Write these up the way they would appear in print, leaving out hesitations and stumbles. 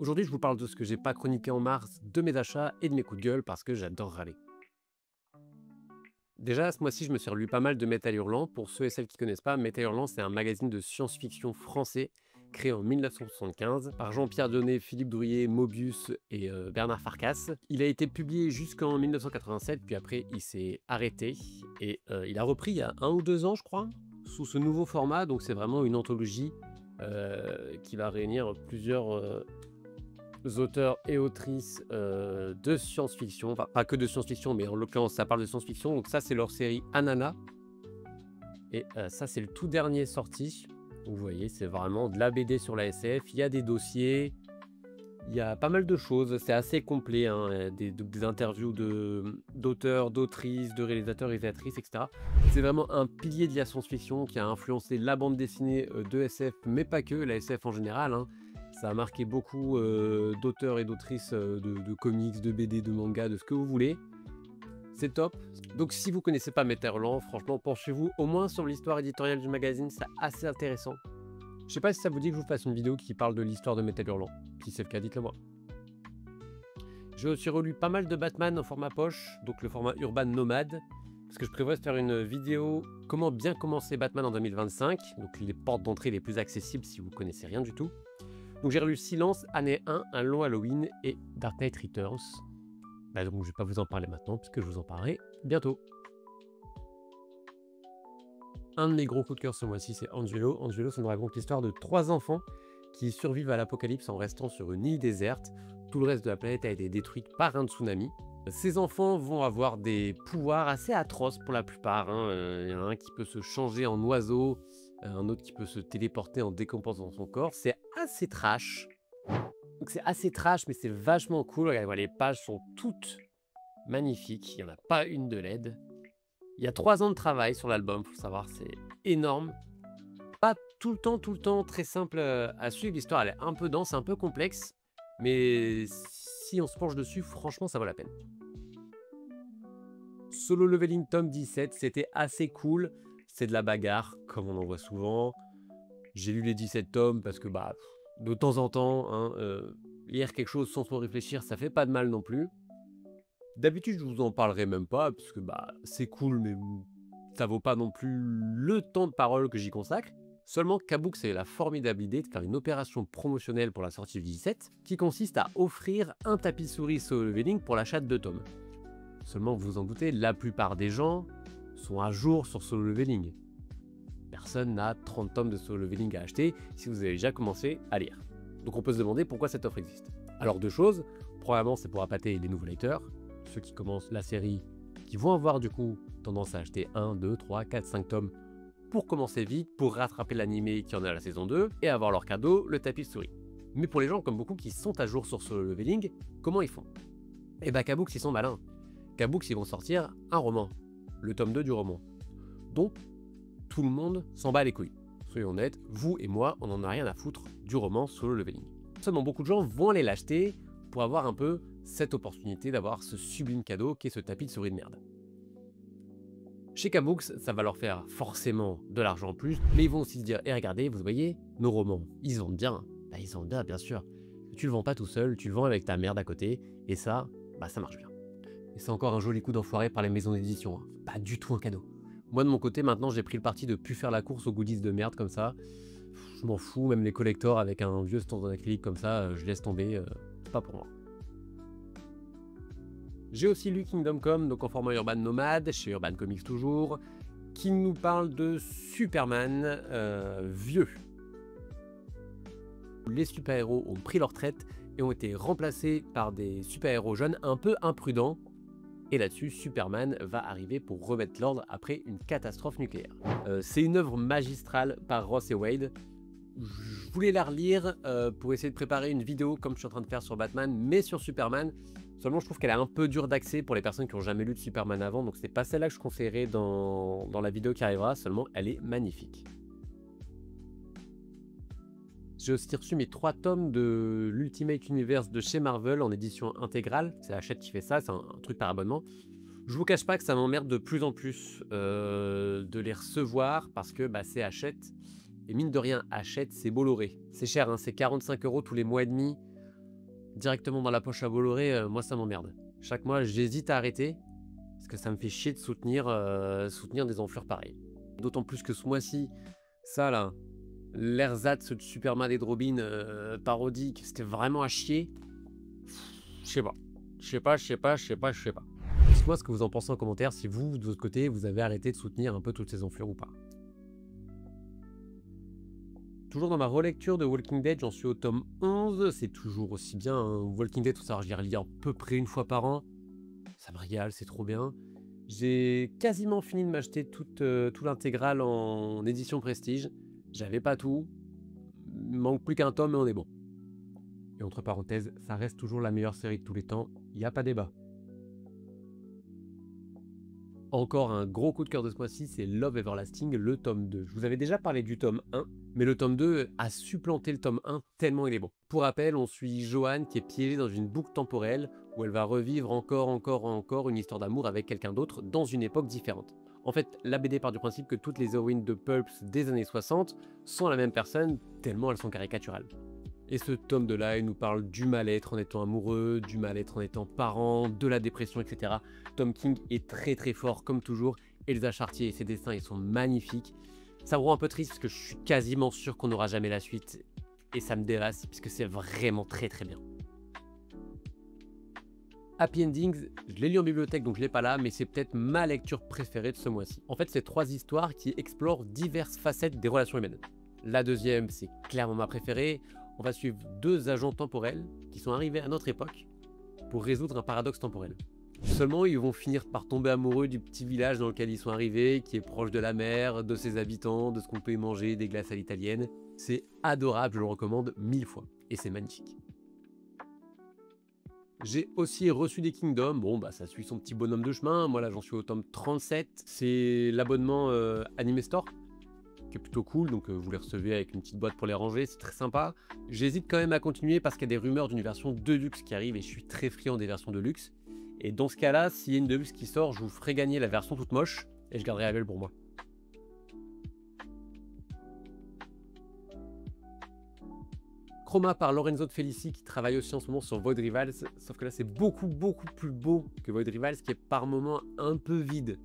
Aujourd'hui, je vous parle de ce que j'ai pas chroniqué en mars, de mes achats et de mes coups de gueule parce que j'adore râler. Déjà, ce mois-ci, je me suis relu pas mal de Métal Hurlant. Pour ceux et celles qui connaissent pas, Métal Hurlant, c'est un magazine de science-fiction français créé en 1975 par Jean-Pierre Jeunet, Philippe Drouillet, Mobius et Bernard Farkas. Il a été publié jusqu'en 1987, puis après, il s'est arrêté et il a repris il y a 1 ou 2 ans, je crois, sous ce nouveau format. Donc, c'est vraiment une anthologie qui va réunir plusieurs auteurs et autrices de science-fiction, enfin pas que de science-fiction, mais en l'occurrence ça parle de science-fiction. Donc ça c'est leur série Ananas, et ça c'est le tout dernier sorti. Vous voyez, c'est vraiment de la BD sur la SF, il y a des dossiers, il y a pas mal de choses, c'est assez complet, hein, des interviews d'auteurs, d'autrices, de réalisateurs, réalisatrices, etc. C'est vraiment un pilier de la science-fiction qui a influencé la bande dessinée de SF, mais pas que, la SF en général, hein. Ça a marqué beaucoup d'auteurs et d'autrices de comics, de BD, de manga, de ce que vous voulez. C'est top. Donc si vous connaissez pas Métal franchement, penchez-vous au moins sur l'histoire éditoriale du magazine, c'est assez intéressant. Je sais pas si ça vous dit que je vous fasse une vidéo qui parle de l'histoire de Métal Hurlant. Si c'est le cas, dites-le moi. J'ai aussi relu pas mal de Batman en format poche, donc le format Urban Nomade, parce que je prévois de faire une vidéo comment bien commencer Batman en 2025, donc les portes d'entrée les plus accessibles si vous connaissez rien du tout. Donc j'ai relu Silence, année 1, un long Halloween et Dark Knight Returns. Donc je vais pas vous en parler maintenant puisque je vous en parlerai bientôt. Un de mes gros coups de cœur ce mois-ci, c'est Angelo. Angelo, ça nous raconte l'histoire de 3 enfants qui survivent à l'apocalypse en restant sur une île déserte. Tout le reste de la planète a été détruite par un tsunami. Ces enfants vont avoir des pouvoirs assez atroces pour la plupart, hein. Il y en a un qui peut se changer en oiseau, un autre qui peut se téléporter en décomposant son corps. C'est assez trash. Donc c'est assez trash, mais c'est vachement cool. Regardez, les pages sont toutes magnifiques. Il n'y en a pas une de laide. Il y a 3 ans de travail sur l'album, faut le savoir, c'est énorme. Pas tout le temps très simple à suivre. L'histoire, elle est un peu dense, un peu complexe. Mais si on se penche dessus, franchement, ça vaut la peine. Solo Leveling tome 17, c'était assez cool. C'est de la bagarre, comme on en voit souvent. J'ai lu les 17 tomes parce que, de temps en temps, hein, lire quelque chose sans trop réfléchir, ça fait pas de mal non plus. D'habitude, je vous en parlerai même pas, parce que, c'est cool, mais ça vaut pas non plus le temps de parole que j'y consacre. Seulement, Kabooks a eu la formidable idée de faire une opération promotionnelle pour la sortie du 17, qui consiste à offrir un tapis souris Solo Leveling pour l'achat de 2 tomes. Seulement, vous vous en doutez, la plupart des gens sont à jour sur Solo Leveling. Personne n'a 30 tomes de Solo Leveling à acheter si vous avez déjà commencé à lire. Donc on peut se demander pourquoi cette offre existe. Alors 2 choses, premièrement c'est pour appâter les nouveaux lecteurs, ceux qui commencent la série, qui vont avoir du coup tendance à acheter 1, 2, 3, 4, 5 tomes pour commencer vite, pour rattraper l'animé qui en est à la saison 2, et avoir leur cadeau, le tapis souris. Mais pour les gens comme beaucoup qui sont à jour sur Solo Leveling, comment ils font? Eh Kabooks ils sont malins. Kabooks ils vont sortir un roman, le tome 2 du roman. Donc tout le monde s'en bat les couilles. Soyons honnêtes, vous et moi, on en a rien à foutre du roman Solo Leveling. Seulement, beaucoup de gens vont aller l'acheter pour avoir un peu cette opportunité d'avoir ce sublime cadeau qu'est ce tapis de souris de merde. Chez Kabooks, ça va leur faire forcément de l'argent en plus, mais ils vont aussi se dire, regardez, vous voyez, nos romans, ils se vendent bien. Ils se vendent bien sûr. Tu le vends pas tout seul, tu le vends avec ta merde à côté, et ça, ça marche bien. Et c'est encore un joli coup d'enfoiré par les maisons d'édition, hein. Pas du tout un cadeau. Moi de mon côté, maintenant j'ai pris le parti de plus faire la course aux goodies de merde comme ça. Je m'en fous, même les collectors avec un vieux stand en acrylique comme ça, je laisse tomber, c'est pas pour moi. J'ai aussi lu Kingdom Come, donc en format Urban Nomade, chez Urban Comics toujours, qui nous parle de Superman vieux. Les super-héros ont pris leur retraite et ont été remplacés par des super-héros jeunes un peu imprudents. Et là-dessus, Superman va arriver pour remettre l'ordre après une catastrophe nucléaire. C'est une œuvre magistrale par Ross et Wade. Je voulais la relire pour essayer de préparer une vidéo comme je suis en train de faire sur Batman, mais sur Superman. Seulement, je trouve qu'elle est un peu dure d'accès pour les personnes qui n'ont jamais lu de Superman avant, donc c'est pas celle-là que je conseillerais dans la vidéo qui arrivera, seulement elle est magnifique. J'ai aussi reçu mes 3 tomes de l'Ultimate Universe de chez Marvel en édition intégrale. C'est Hachette qui fait ça, c'est un truc par abonnement. Je vous cache pas que ça m'emmerde de plus en plus de les recevoir parce que c'est Hachette. Et mine de rien, Hachette, c'est Bolloré. C'est cher, hein, c'est 45 € tous les mois et demi. directement dans la poche à Bolloré, moi ça m'emmerde. Chaque mois, j'hésite à arrêter, parce que ça me fait chier de soutenir des enflures pareilles. D'autant plus que ce mois-ci, ça là, l'ersatz de Superman et de Robin parodique, c'était vraiment à chier. Je sais pas. Dites-moi ce que vous en pensez en commentaire si vous, de votre côté, vous avez arrêté de soutenir un peu toutes ces enflures ou pas. Toujours dans ma relecture de Walking Dead, j'en suis au tome 11, c'est toujours aussi bien. Hein. Walking Dead, tout ça, je les relis à peu près une fois par an. Ça me régale, c'est trop bien. J'ai quasiment fini de m'acheter tout l'intégrale en édition Prestige. J'avais pas tout. Il manque plus qu'un tome et on est bon. Et entre parenthèses, ça reste toujours la meilleure série de tous les temps, il n'y a pas débat. Encore un gros coup de cœur de ce mois-ci, c'est Love Everlasting, le tome 2. Je vous avais déjà parlé du tome 1, mais le tome 2 a supplanté le tome 1 tellement il est bon. Pour rappel, on suit Joanne qui est piégée dans une boucle temporelle où elle va revivre encore une histoire d'amour avec quelqu'un d'autre dans une époque différente. En fait, la BD part du principe que toutes les héroïnes de pulps des années 60 sont la même personne, tellement elles sont caricaturales. Et ce tome de là, il nous parle du mal-être en étant amoureux, du mal-être en étant parent, de la dépression, etc. Tom King est très très fort comme toujours. Elsa Chartier et ses dessins, ils sont magnifiques. Ça me rend un peu triste parce que je suis quasiment sûr qu'on n'aura jamais la suite. Et ça me dévaste puisque c'est vraiment très très bien. Happy Endings, je l'ai lu en bibliothèque donc je l'ai pas là, mais c'est peut-être ma lecture préférée de ce mois-ci. En fait, c'est 3 histoires qui explorent diverses facettes des relations humaines. La deuxième, c'est clairement ma préférée. On va suivre 2 agents temporels qui sont arrivés à notre époque pour résoudre un paradoxe temporel. Seulement, ils vont finir par tomber amoureux du petit village dans lequel ils sont arrivés, qui est proche de la mer, de ses habitants, de ce qu'on peut y manger, des glaces à l'italienne. C'est adorable, je le recommande 1000 fois. Et c'est magnifique. J'ai aussi reçu des Kingdoms, bon bah ça suit son petit bonhomme de chemin, moi là j'en suis au tome 37, c'est l'abonnement Anime Store, qui est plutôt cool, donc vous les recevez avec une petite boîte pour les ranger, c'est très sympa. J'hésite quand même à continuer parce qu'il y a des rumeurs d'une version Deluxe qui arrive et je suis très friand des versions Deluxe. Et dans ce cas-là, s'il y a une Deluxe qui sort, je vous ferai gagner la version toute moche et je garderai la belle pour moi. Chroma par Lorenzo de Felici qui travaille aussi en ce moment sur Void Rivals, sauf que là c'est beaucoup plus beau que Void Rivals qui est par moments un peu vide.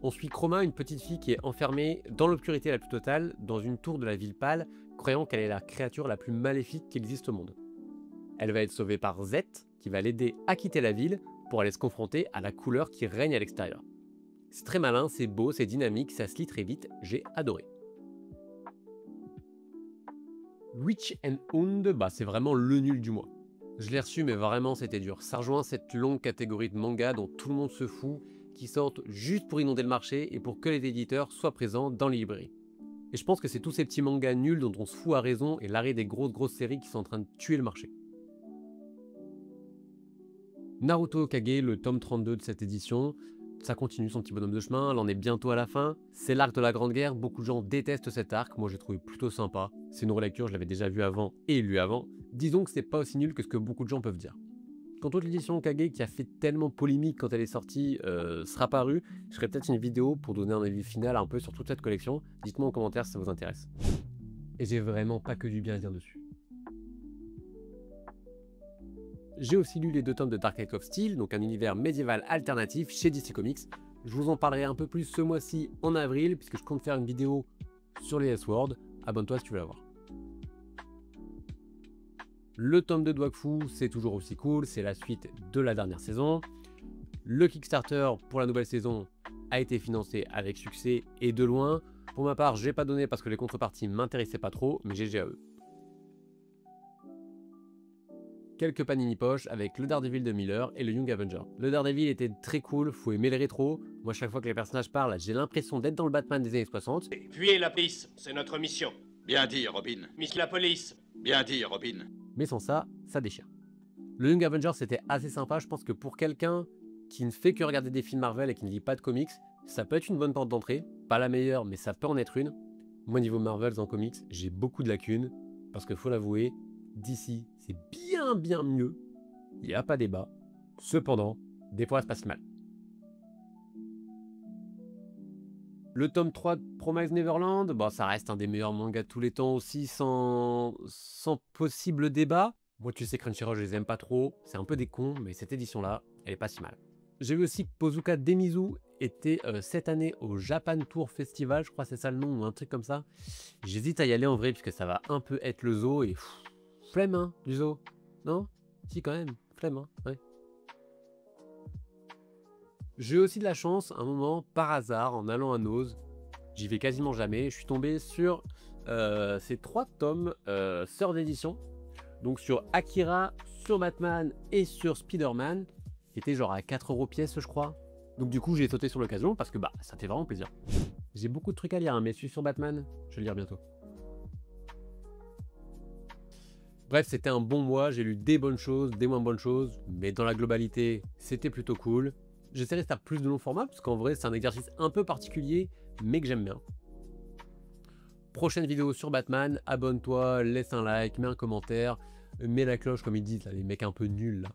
On suit Chroma, une petite fille qui est enfermée dans l'obscurité la plus totale, dans une tour de la ville pâle, croyant qu'elle est la créature la plus maléfique qui existe au monde. Elle va être sauvée par Z, qui va l'aider à quitter la ville pour aller se confronter à la couleur qui règne à l'extérieur. C'est très malin, c'est beau, c'est dynamique, ça se lit très vite, j'ai adoré. Witch and Hound, bah c'est vraiment le nul du mois. Je l'ai reçu mais vraiment c'était dur. Ça rejoint cette longue catégorie de mangas dont tout le monde se fout, qui sortent juste pour inonder le marché et pour que les éditeurs soient présents dans les librairies. Et je pense que c'est tous ces petits mangas nuls dont on se fout à raison et l'arrêt des grosses séries qui sont en train de tuer le marché. Naruto Kage, le tome 32 de cette édition, ça continue son petit bonhomme de chemin, elle en est bientôt à la fin. C'est l'arc de la Grande Guerre, beaucoup de gens détestent cet arc, moi j'ai trouvé plutôt sympa. C'est une relecture, je l'avais déjà vu avant et lu avant. Disons que c'est pas aussi nul que ce que beaucoup de gens peuvent dire. Quand toute l'édition Kage qui a fait tellement polémique quand elle est sortie sera parue, je ferai peut-être une vidéo pour donner un avis final un peu sur toute cette collection. Dites-moi en commentaire si ça vous intéresse. Et j'ai vraiment pas que du bien à dire dessus. J'ai aussi lu les 2 tomes de Dark Knight of Steel, donc un univers médiéval alternatif chez DC Comics. Je vous en parlerai un peu plus ce mois-ci en avril, puisque je compte faire une vidéo sur les S-Words. Abonne-toi si tu veux la voir. Le tome de Dwagfu, c'est toujours aussi cool, c'est la suite de la dernière saison. Le Kickstarter pour la nouvelle saison a été financé avec succès et de loin. Pour ma part, j'ai pas donné parce que les contreparties m'intéressaient pas trop, mais GG à eux. Quelques panini poches avec le Daredevil de Miller et le Young Avenger. Le Daredevil était très cool, faut aimer les rétros. Moi, chaque fois que les personnages parlent, j'ai l'impression d'être dans le Batman des années 60. Fuyez la police, c'est notre mission. Bien dit, Robin. Miss la police. Bien dit, Robin. Mais sans ça, ça déchire. Le Young Avenger, c'était assez sympa. Je pense que pour quelqu'un qui ne fait que regarder des films Marvel et qui ne lit pas de comics, ça peut être une bonne porte d'entrée. Pas la meilleure, mais ça peut en être une. Moi, niveau Marvels en comics, j'ai beaucoup de lacunes. Parce qu'il faut l'avouer, DC, c'est bien mieux. Il n'y a pas débat. Cependant, des fois, ça se passe mal. Le tome 3 de Promise Neverland, bah, ça reste un des meilleurs mangas de tous les temps aussi, sans possible débat. Moi, tu sais, Crunchyroll, je les aime pas trop. C'est un peu des cons, mais cette édition-là, elle est pas si mal. J'ai vu aussi que Pozuka Demizu était cette année au Japan Tour Festival, je crois que c'est ça le nom, ou un truc comme ça. J'hésite à y aller en vrai, puisque ça va un peu être le zoo, et flemme, hein, du zoo. Non? Si, quand même, flemme, hein, ouais. J'ai eu aussi de la chance, un moment, par hasard, en allant à Nose, j'y vais quasiment jamais, je suis tombé sur ces 3 tomes sœurs d'édition, donc sur Akira, sur Batman et sur Spider-Man, qui était genre à 4 € pièce, je crois. Donc du coup, j'ai sauté sur l'occasion parce que bah ça fait vraiment plaisir. J'ai beaucoup de trucs à lire, hein, mais celui sur Batman, je vais le lire bientôt. Bref, c'était un bon mois, j'ai lu des bonnes choses, des moins bonnes choses, mais dans la globalité, c'était plutôt cool. J'essaierai de faire plus de long format, parce qu'en vrai, c'est un exercice un peu particulier, mais que j'aime bien. Prochaine vidéo sur Batman, abonne-toi, laisse un like, mets un commentaire, mets la cloche comme ils disent, là, les mecs un peu nuls là.